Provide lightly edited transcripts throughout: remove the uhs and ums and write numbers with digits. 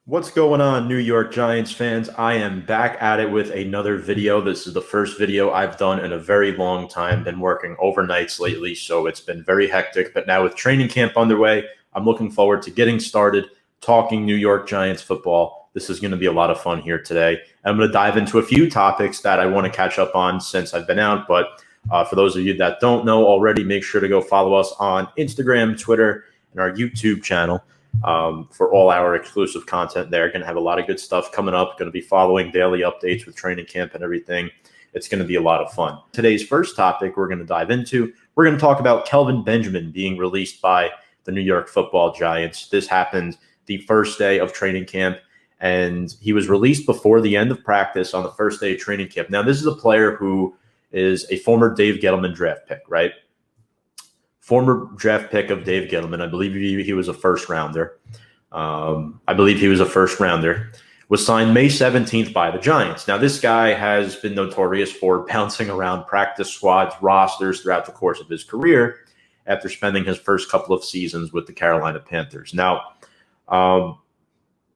What's going on, New York Giants fans? I am back at it with another video. This is the first video I've done in a very long time. Been working overnights lately, so it's been very hectic. But now with training camp underway, I'm looking forward to getting started talking New York Giants football. This is going to be a lot of fun here today. I'm going to dive into a few topics that I want to catch up on since I've been out. But for those of you that don't know already, make sure to go follow us on Instagram, Twitter, and our YouTube channel. For all our exclusive content there. Going to have a lot of good stuff coming up. Going to be following daily updates with training camp and everything. It's going to be a lot of fun. Today's first topic we're going to dive into, we're going to talk about Kelvin Benjamin being released by the New York Football Giants. This happened the first day of training camp, and he was released before the end of practice on the first day of training camp. Now, this is a player who is a former Dave Gettleman draft pick, right? Former draft pick of Dave Gettleman. I believe he was a first rounder. Was signed May 17th by the Giants. Now, this guy has been notorious for bouncing around practice squads, rosters throughout the course of his career after spending his first couple of seasons with the Carolina Panthers. Now,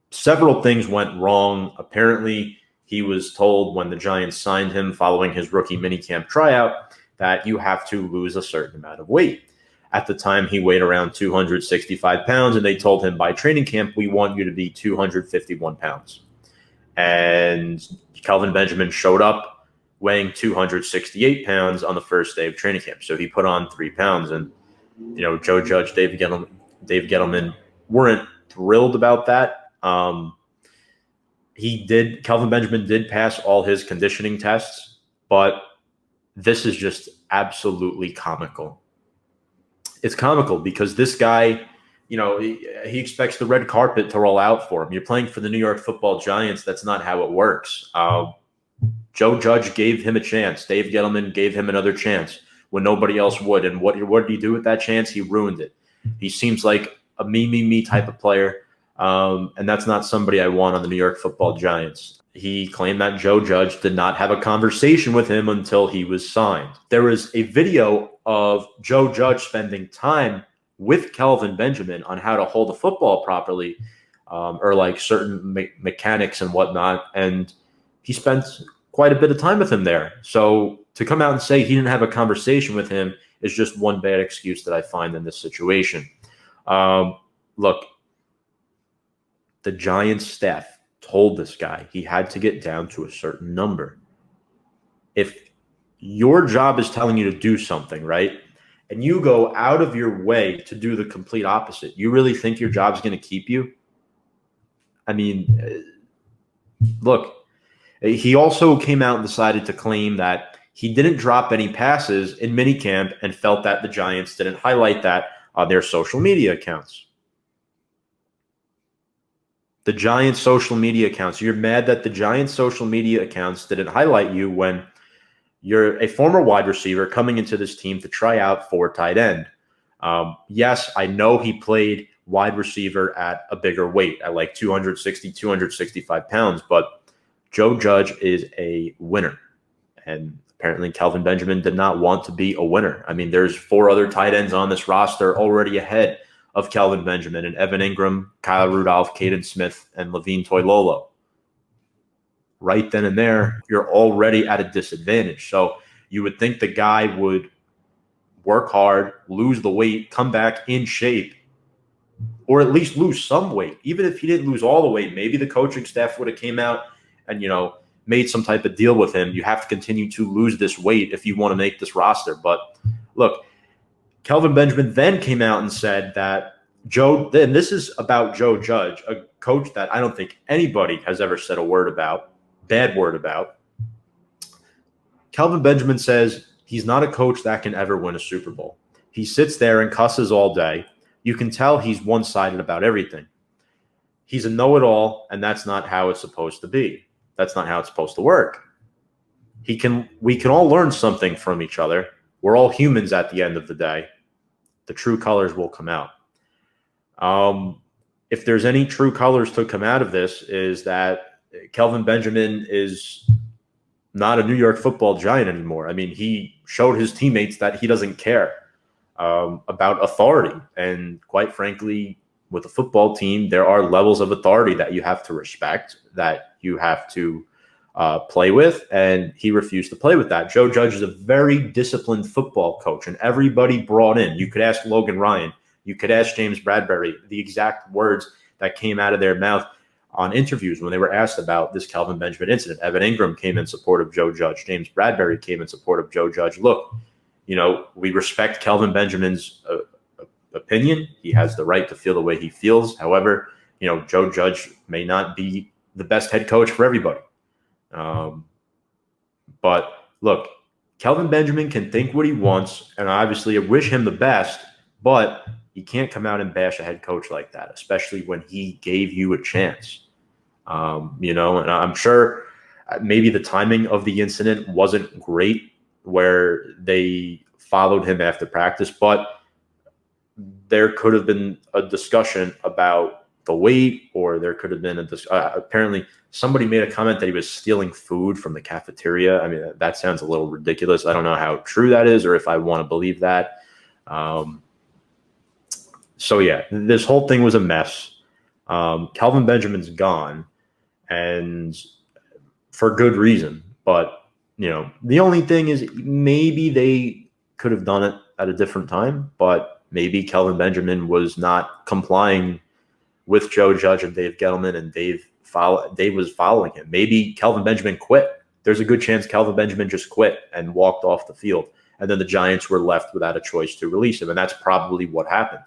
several things went wrong. Apparently, he was told when the Giants signed him following his rookie minicamp tryout that you have to lose a certain amount of weight. At the time, he weighed around 265 pounds, and they told him by training camp, we want you to be 251 pounds. And Kelvin Benjamin showed up weighing 268 pounds on the first day of training camp. So he put on 3 pounds. And, Joe Judge, Dave Gettleman weren't thrilled about that. Kelvin Benjamin did pass all his conditioning tests, but this is just absolutely comical. It's comical because this guy, he expects the red carpet to roll out for him. You're playing for the New York Football Giants. That's not how it works. Joe Judge gave him a chance. Dave Gettleman gave him another chance when nobody else would. And what did he do with that chance? He ruined it. He seems like a me type of player. And that's not somebody I want on the New York Football Giants. He claimed that Joe Judge did not have a conversation with him until he was signed. There was a video of Joe Judge spending time with Kelvin Benjamin on how to hold a football properly, or like certain mechanics and whatnot. And he spent quite a bit of time with him there. So to come out and say he didn't have a conversation with him is just one bad excuse that I find in this situation. Look, the Giants staff told this guy he had to get down to a certain number. If your job is telling you to do something, right, and you go out of your way to do the complete opposite, you really think your job's going to keep you? I mean, look, he also came out and decided to claim that he didn't drop any passes in minicamp and felt that the Giants didn't highlight that on their social media accounts. The Giants' social media accounts. You're mad that the Giants' social media accounts didn't highlight you when you're a former wide receiver coming into this team to try out for tight end. Yes, I know he played wide receiver at a bigger weight, at like 260, 265 pounds, but Joe Judge is a winner. And apparently Kelvin Benjamin did not want to be a winner. I mean, there's 4 other tight ends on this roster already ahead of Kelvin Benjamin and Evan Ingram, Kyle Rudolph, Caden Smith, and Levine Toilolo. Right then and there, you're already at a disadvantage. So you would think the guy would work hard, lose the weight, come back in shape, or at least lose some weight. Even if he didn't lose all the weight, maybe the coaching staff would have came out and, made some type of deal with him. You have to continue to lose this weight if you want to make this roster. But look, Kelvin Benjamin then came out and said that and this is about Joe Judge, a coach that I don't think anybody has ever said bad word about. Kelvin Benjamin says he's not a coach that can ever win a Super Bowl. He sits there and cusses all day. You can tell he's one-sided about everything. He's a know-it-all, and that's not how it's supposed to be. That's not how it's supposed to work. We can all learn something from each other. We're all humans at the end of the day. The true colors will come out. If there's any true colors to come out of this, is that Kelvin Benjamin is not a New York Football Giant anymore. I mean, he showed his teammates that he doesn't care. about authority. And quite frankly, with a football team, there are levels of authority that you have to respect, that you have to play with, and he refused to play with that. Joe Judge is a very disciplined football coach, and everybody brought in. You could ask Logan Ryan, you could ask James Bradbury, the exact words that came out of their mouth on interviews when they were asked about this Kelvin Benjamin incident. Evan Ingram came in support of Joe Judge. James Bradbury came in support of Joe Judge. Look, we respect Kelvin Benjamin's opinion. He has the right to feel the way he feels. However, Joe Judge may not be the best head coach for everybody. But look, Kelvin Benjamin can think what he wants, and obviously I wish him the best, but you can't come out and bash a head coach like that, especially when he gave you a chance. And I'm sure maybe the timing of the incident wasn't great where they followed him after practice, but there could have been a discussion about the weight, or there could have been apparently somebody made a comment that he was stealing food from the cafeteria. I mean, that sounds a little ridiculous. I don't know how true that is or if I want to believe that. So yeah, this whole thing was a mess. Kelvin Benjamin's gone, and for good reason. But, the only thing is maybe they could have done it at a different time, but maybe Kelvin Benjamin was not complying with Joe Judge and Dave Gettleman, and Dave was following him. Maybe Kelvin Benjamin quit. There's a good chance Kelvin Benjamin just quit and walked off the field, and then the Giants were left without a choice to release him, and that's probably what happened.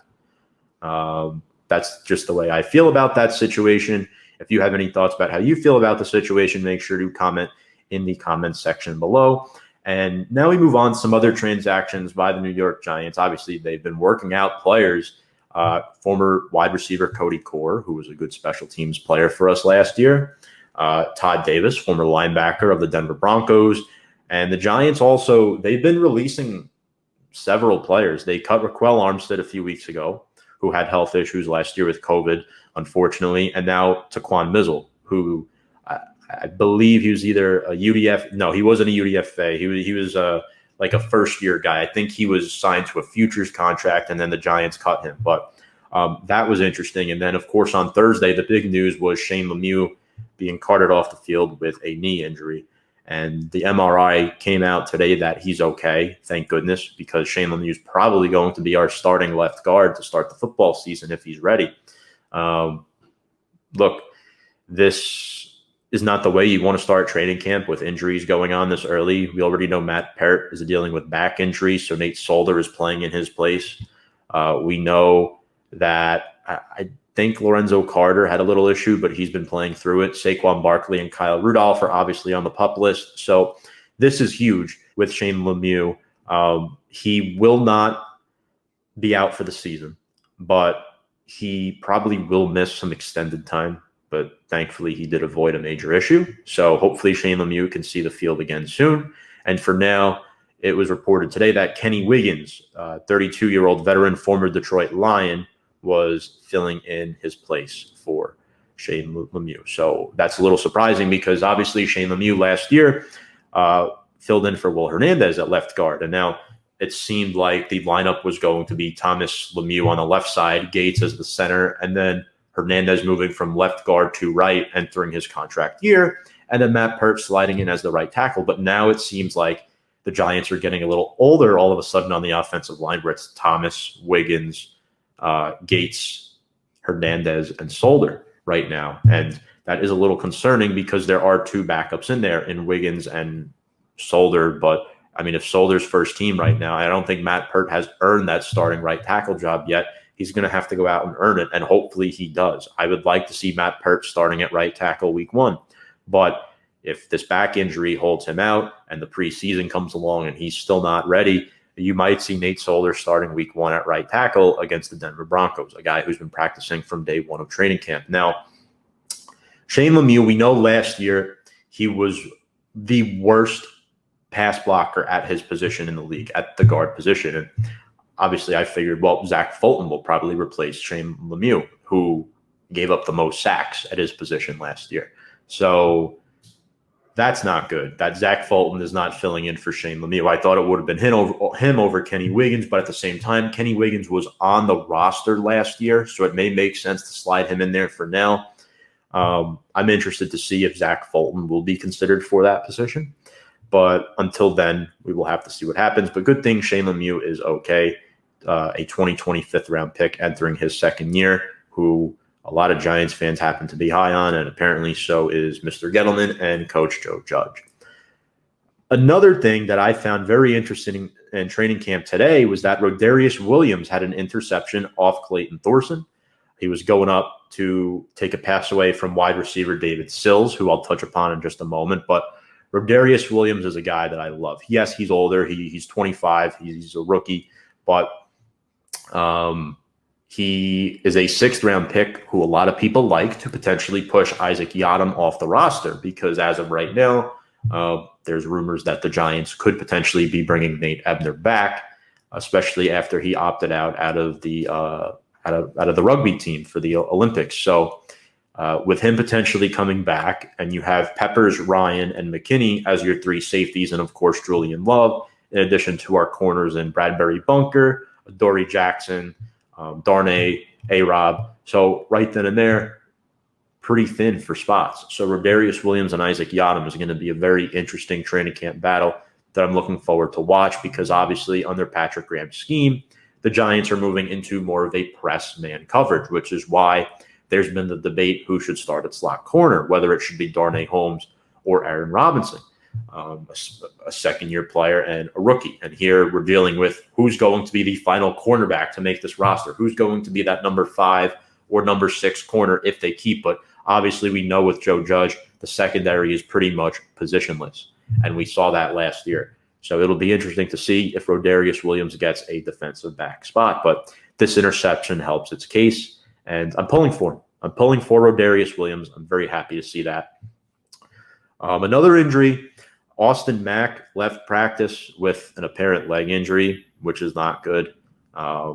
That's just the way I feel about that situation. If you have any thoughts about how you feel about the situation, make sure to comment in the comments section below. And now we move on to some other transactions by the New York Giants. Obviously, they've been working out players. Former wide receiver Cody Core, who was a good special teams player for us last year. Todd Davis, former linebacker of the Denver Broncos. And the Giants also, they've been releasing several players. They cut Raquel Armstead a few weeks ago, who had health issues last year with COVID, unfortunately. And now Taquan Mizzle, who I believe he was either a UDF. No, he wasn't a UDFA. He was like a first-year guy. I think he was signed to a futures contract, and then the Giants cut him. But that was interesting. And then, of course, on Thursday, the big news was Shane Lemieux being carted off the field with a knee injury. And the MRI came out today that he's okay, thank goodness, because Shane Lemieux is probably going to be our starting left guard to start the football season if he's ready. Look, this is not the way you want to start training camp with injuries going on this early. We already know Matt Peart is dealing with back injuries, so Nate Solder is playing in his place. We know that I think Lorenzo Carter had a little issue, but he's been playing through it. Saquon Barkley and Kyle Rudolph are obviously on the PUP list. So this is huge with Shane Lemieux. He will not be out for the season, but he probably will miss some extended time. But thankfully, he did avoid a major issue. So hopefully Shane Lemieux can see the field again soon. And for now, it was reported today that Kenny Wiggins, 32-year-old veteran, former Detroit Lion, was filling in his place for Shane Lemieux. So that's a little surprising because obviously Shane Lemieux last year filled in for Will Hernandez at left guard. And now it seemed like the lineup was going to be Thomas Lemieux on the left side, Gates as the center, and then Hernandez moving from left guard to right, entering his contract year, and then Matt Peart sliding in as the right tackle. But now it seems like the Giants are getting a little older all of a sudden on the offensive line, where it's Thomas, Wiggins, Gates, Hernandez, and Solder right now. And that is a little concerning because there are two backups in there in Wiggins and Solder. But, I mean, if Solder's first team right now, I don't think Matt Peart has earned that starting right tackle job yet. He's going to have to go out and earn it, and hopefully he does. I would like to see Matt Peart starting at right tackle week 1. But if this back injury holds him out and the preseason comes along and he's still not ready, you might see Nate Solder starting week 1 at right tackle against the Denver Broncos, a guy who's been practicing from day 1 of training camp. Now, Shane Lemieux, we know last year he was the worst pass blocker at his position in the league, at the guard position. And obviously, I figured, well, Zach Fulton will probably replace Shane Lemieux, who gave up the most sacks at his position last year. So That's not good. That Zach Fulton is not filling in for Shane Lemieux. I thought it would have been him over Kenny Wiggins, but at the same time, Kenny Wiggins was on the roster last year, so it may make sense to slide him in there for now. I'm interested to see if Zach Fulton will be considered for that position. But until then, we will have to see what happens. But good thing Shane Lemieux is okay. A 2025th round pick entering his second year, who a lot of Giants fans happen to be high on, and apparently so is Mr. Gettleman and Coach Joe Judge. Another thing that I found very interesting in training camp today was that Rodarius Williams had an interception off Clayton Thorson. He was going up to take a pass away from wide receiver David Sills, who I'll touch upon in just a moment. But Rodarius Williams is a guy that I love. Yes, he's older. He's 25. He's a rookie. But he is a sixth-round pick who a lot of people like to potentially push Isaac Yiadom off the roster because as of right now, there's rumors that the Giants could potentially be bringing Nate Ebner back, especially after he opted out of the rugby team for the Olympics. So with him potentially coming back, and you have Peppers, Ryan, and McKinney as your three safeties, and of course Julian Love, in addition to our corners in Bradbury Bunker, Dory Jackson, Darnay, A-Rob. So right then and there, pretty thin for spots. So Rodarius Williams and Isaac Yiadom is going to be a very interesting training camp battle that I'm looking forward to watch because obviously under Patrick Graham's scheme, the Giants are moving into more of a press man coverage, which is why there's been the debate who should start at slot corner, whether it should be Darnay Holmes or Aaron Robinson, a second-year player and a rookie. And here we're dealing with who's going to be the final cornerback to make this roster, who's going to be that number 5 or number 6 corner if they keep. But obviously we know with Joe Judge, the secondary is pretty much positionless, and we saw that last year. So it'll be interesting to see if Rodarius Williams gets a defensive back spot. But this interception helps its case, and I'm pulling for him. I'm pulling for Rodarius Williams. I'm very happy to see that. Another injury, Austin Mack left practice with an apparent leg injury, which is not good. I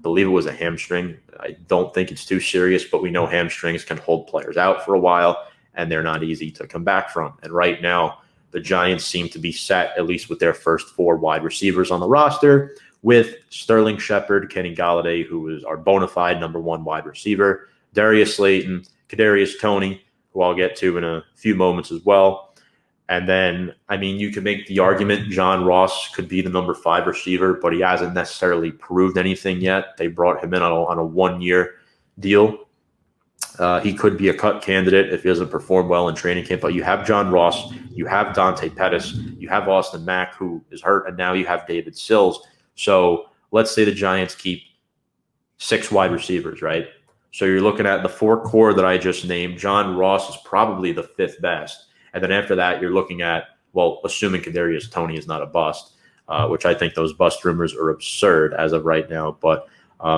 believe it was a hamstring. I don't think it's too serious, but we know hamstrings can hold players out for a while, and they're not easy to come back from. And right now, the Giants seem to be set, at least with their first 4 wide receivers on the roster, with Sterling Shepard, Kenny Golladay, who is our bona fide number 1 wide receiver, Darius Slayton, Kadarius Toney, who I'll get to in a few moments as well. And then, I mean, you can make the argument John Ross could be the number 5 receiver, but he hasn't necessarily proved anything yet. They brought him in on a 1-year deal. He could be a cut candidate if he doesn't perform well in training camp. But you have John Ross, you have Dante Pettis, you have Austin Mack, who is hurt, and now you have David Sills. So let's say the Giants keep 6 wide receivers, right? So you're looking at the 4 core that I just named. John Ross is probably the 5th best. And then after that, you're looking at, well, assuming Kadarius Toney is not a bust, which I think those bust rumors are absurd as of right now. But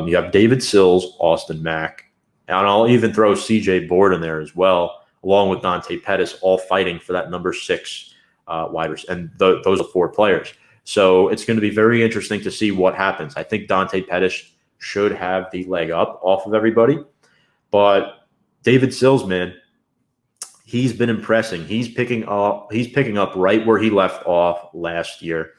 you have David Sills, Austin Mack, and I'll even throw C.J. Board in there as well, along with Dante Pettis, all fighting for that number 6 wide receiver. And those are 4 players. So it's going to be very interesting to see what happens. I think Dante Pettis should have the leg up off of everybody. But David Sills, man, he's been impressing. He's picking up right where he left off last year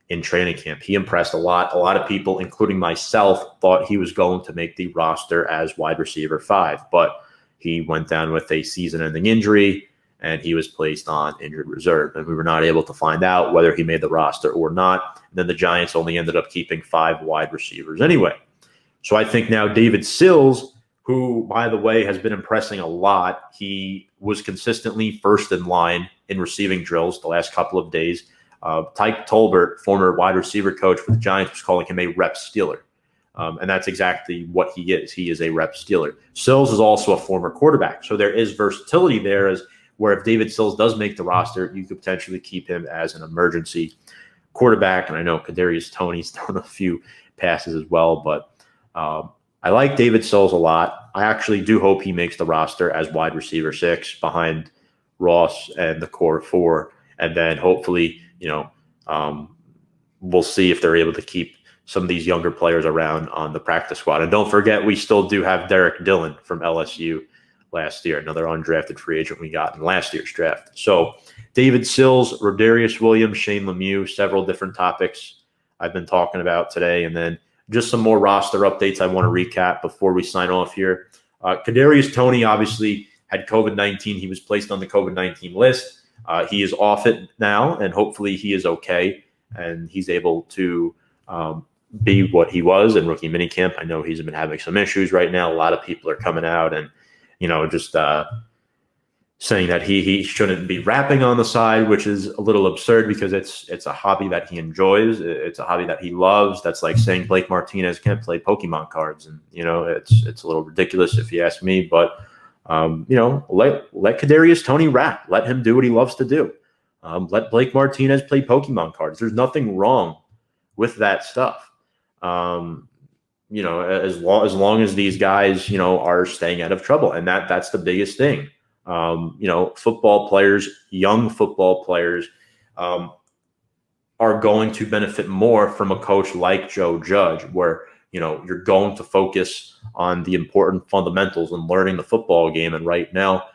in training camp. He impressed a lot. A lot of people, including myself, thought he was going to make the roster as wide receiver 5, but he went down with a season-ending injury, and he was placed on injured reserve, and we were not able to find out whether he made the roster or not. And then the Giants only ended up keeping 5 wide receivers anyway. So I think now David Sills, who, by the way, has been impressing a lot. He was consistently first in line in receiving drills the last couple of days. Tyke Tolbert, former wide receiver coach for the Giants, was calling him a rep stealer. And that's exactly what he is. He is a rep stealer. Sills is also a former quarterback. So there is versatility there, as where if David Sills does make the roster, you could potentially keep him as an emergency quarterback. And I know Kadarius Toney's thrown a few passes as well, but I like David Sills a lot. I actually do hope he makes the roster as wide receiver 6 behind Ross and the core 4. And then hopefully, we'll see if they're able to keep some of these younger players around on the practice squad. And don't forget, we still do have Derek Dillon from LSU last year, another undrafted free agent we got in last year's draft. So David Sills, Rodarius Williams, Shane Lemieux, several different topics I've been talking about today. And then just some more roster updates I want to recap before we sign off here. Kadarius Toney obviously had COVID-19. He was placed on the COVID-19 list. He is off it now, and hopefully he is okay, and he's able to be what he was in rookie minicamp. I know he's been having some issues right now. A lot of people are coming out and, just saying that he shouldn't be rapping on the side, which is a little absurd because it's a hobby that he enjoys. It's a hobby that he loves. That's like saying Blake Martinez can't play Pokemon cards. And, it's a little ridiculous if you ask me, but let Kadarius Toney rap. Let him do what he loves to do. Let Blake Martinez play Pokemon cards. There's nothing wrong with that stuff. As long as these guys, are staying out of trouble. And that's the biggest thing. Football players, young football players, are going to benefit more from a coach like Joe Judge, where, you're going to focus on the important fundamentals and learning the football game. And right now,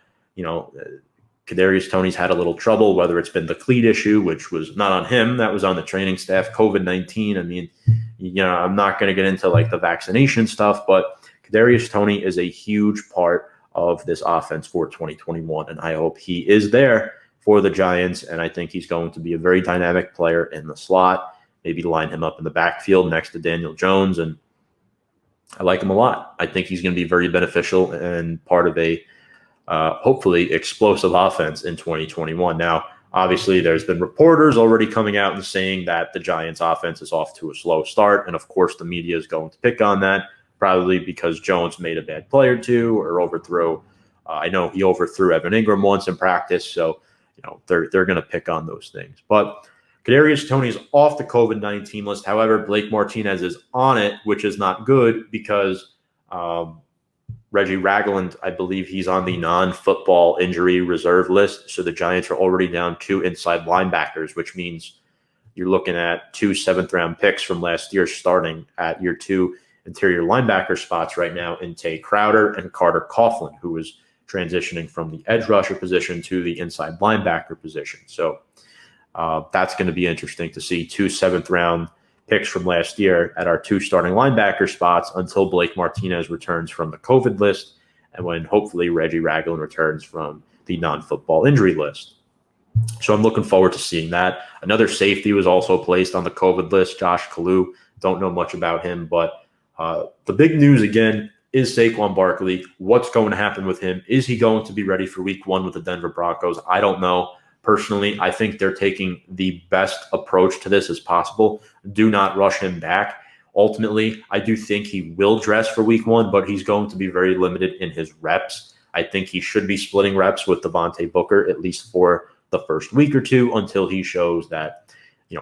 Kadarius Toney's had a little trouble, whether it's been the cleat issue, which was not on him, that was on the training staff, COVID-19. I mean, I'm not going to get into like the vaccination stuff, but Kadarius Toney is a huge part of this offense for 2021. And I hope he is there for the Giants. And I think he's going to be a very dynamic player in the slot, maybe line him up in the backfield next to Daniel Jones. And I like him a lot. I think he's going to be very beneficial and part of a hopefully explosive offense in 2021. Now, obviously, there's been reporters already coming out and saying that the Giants offense is off to a slow start. And of course, the media is going to pick on that, probably because Jones made a bad play or two or overthrew. I know he overthrew Evan Ingram once in practice. So, they're going to pick on those things. But Kadarius Toney is off the COVID-19 list. However, Blake Martinez is on it, which is not good because Reggie Ragland, I believe he's on the non-football injury reserve list. So the Giants are already down 2 inside linebackers, which means you're looking at 2 7th-round picks from last year starting at your 2 interior linebacker spots right now in Tay Crowder and Carter Coughlin, who is transitioning from the edge rusher position to the inside linebacker position. So that's going to be interesting to see 2 7th-round picks from last year at our 2 starting linebacker spots until Blake Martinez returns from the COVID list and when hopefully Reggie Ragland returns from the non-football injury list. So I'm looking forward to seeing that. Another safety was also placed on the COVID list, Josh Kalu. Don't know much about him, but the big news again is Saquon Barkley. What's going to happen with him? Is he going to be ready for week 1 with the Denver Broncos? I don't know. Personally, I think they're taking the best approach to this as possible. Do not rush him back. Ultimately, I do think he will dress for week 1, but he's going to be very limited in his reps. I think he should be splitting reps with Devontae Booker, at least for the first week or 2, until he shows that,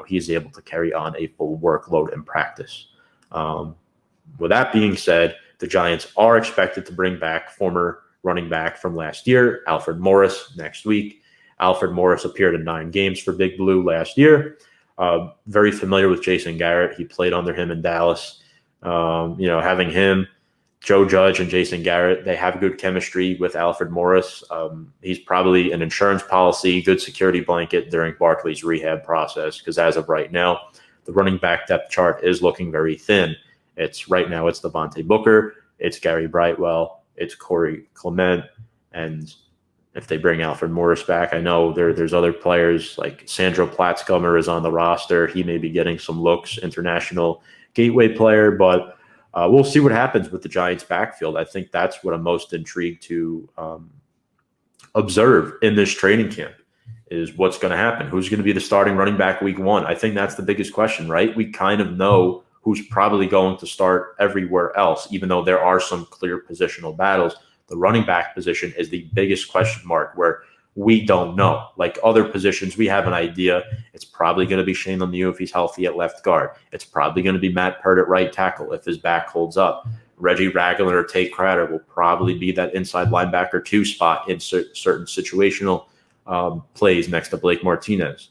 he's able to carry on a full workload in practice. With that being said, the Giants are expected to bring back former running back from last year, Alfred Morris, next week. Alfred Morris appeared in 9 games for Big Blue last year. Very familiar with Jason Garrett. He played under him in Dallas. Having him, Joe Judge, and Jason Garrett, they have good chemistry with Alfred Morris. He's probably an insurance policy, good security blanket during Barkley's rehab process because as of right now, the running back depth chart is looking very thin. Right now it's Devontae Booker, it's Gary Brightwell, it's Corey Clement, and if they bring Alfred Morris back, I know there's other players like Sandro Platzgummer is on the roster. He may be getting some looks, international gateway player, but we'll see what happens with the Giants backfield. I think that's what I'm most intrigued to observe in this training camp is what's going to happen. Who's going to be the starting running back week 1? I think that's the biggest question, right? We kind of know who's probably going to start everywhere else, even though there are some clear positional battles. The running back position is the biggest question mark where we don't know. Like other positions, we have an idea. It's probably going to be Shane Lemieux if he's healthy at left guard. It's probably going to be Matt Pert at right tackle if his back holds up. Reggie Ragland or Tate Crowder will probably be that inside linebacker 2 spot in certain situational plays next to Blake Martinez.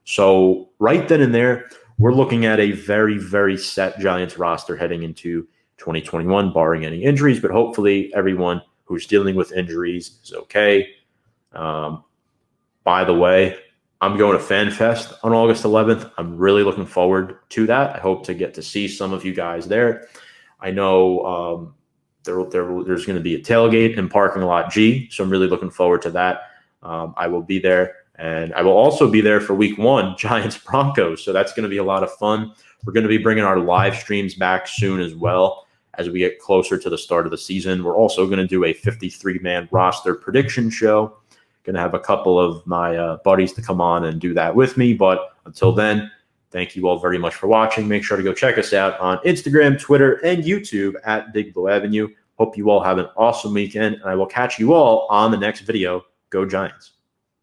So right then and there, we're looking at a very, very set Giants roster heading into 2021, barring any injuries, but hopefully everyone who's dealing with injuries is okay. By the way, I'm going to FanFest on August 11th. I'm really looking forward to that. I hope to get to see some of you guys there. I know there's going to be a tailgate in Parking Lot G, so I'm really looking forward to that. I will be there, and I will also be there for week 1, Giants-Broncos, so that's going to be a lot of fun. We're going to be bringing our live streams back soon as well as we get closer to the start of the season. We're also going to do a 53-man roster prediction show. Going to have a couple of my buddies to come on and do that with me, but until then, thank you all very much for watching. Make sure to go check us out on Instagram, Twitter, and YouTube at Big Blue Avenue. Hope you all have an awesome weekend, and I will catch you all on the next video. Go Giants.